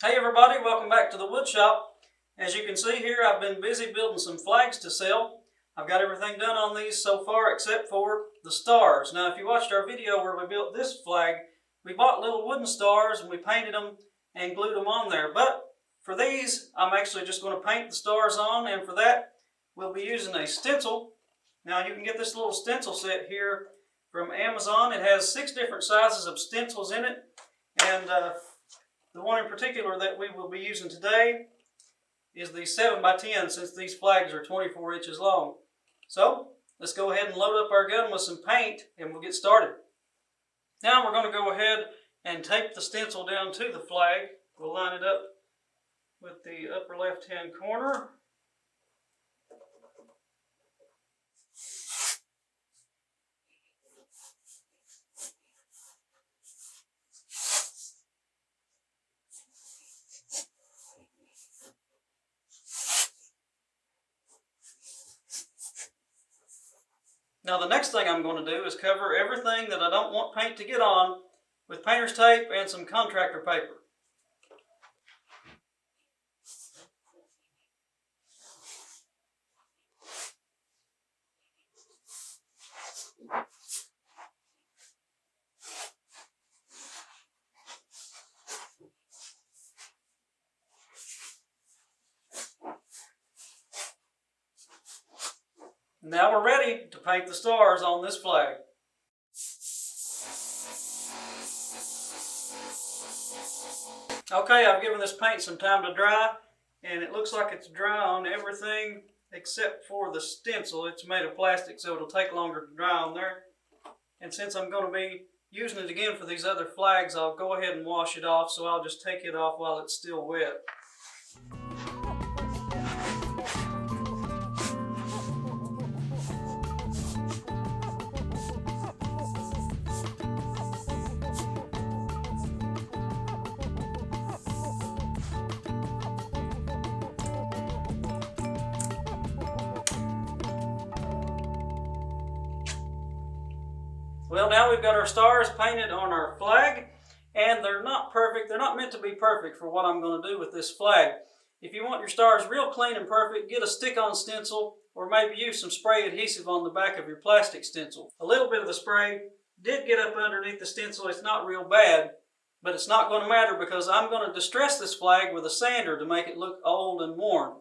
Hey everybody, welcome back to the wood shop. As you can see here, I've been busy building some flags to sell. I've got everything done on these so far except for the stars. Now if you watched our video where we built this flag, we bought little wooden stars and we painted them and glued them on there. But for these, I'm actually just going to paint the stars on, and for that we'll be using a stencil. Now you can get this little stencil set here from Amazon. It has 6 different sizes of stencils in it, and the one in particular that we will be using today is the 7x10, since these flags are 24 inches long. So let's go ahead and load up our gun with some paint and we'll get started. Now we're going to go ahead and tape the stencil down to the flag. We'll line it up with the upper left hand corner. Now the next thing I'm going to do is cover everything that I don't want paint to get on with painter's tape and some contractor paper. Now we're ready to paint the stars on this flag. Okay, I've given this paint some time to dry, and it looks like it's dry on everything except for the stencil. It's made of plastic, so it'll take longer to dry on there. And since I'm going to be using it again for these other flags, I'll go ahead and wash it off, so I'll just take it off while it's still wet. Well, now we've got our stars painted on our flag, and they're not perfect. They're not meant to be perfect for what I'm going to do with this flag. If you want your stars real clean and perfect, get a stick-on stencil, or maybe use some spray adhesive on the back of your plastic stencil. A little bit of the spray did get up underneath the stencil. It's not real bad, but it's not going to matter because I'm going to distress this flag with a sander to make it look old and worn.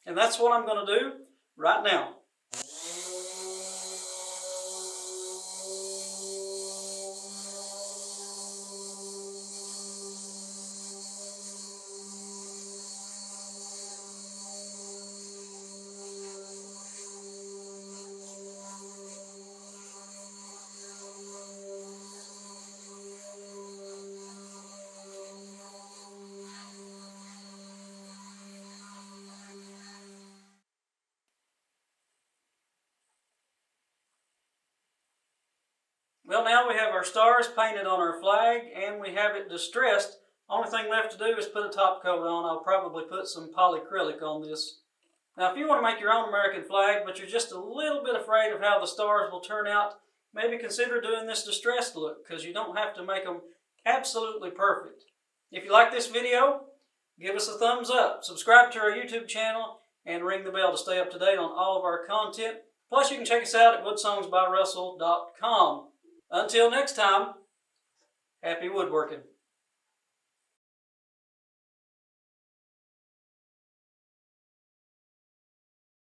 And that's what I'm going to do right now. Well, now we have our stars painted on our flag and we have it distressed. Only thing left to do is put a top coat on. I'll probably put some polyacrylic on this. Now if you want to make your own American flag, but you're just a little bit afraid of how the stars will turn out, maybe consider doing this distressed look, because you don't have to make them absolutely perfect. If you like this video, give us a thumbs up, subscribe to our YouTube channel, and ring the bell to stay up to date on all of our content. Plus you can check us out at woodsongsbyrussell.com. Until next time, happy woodworking.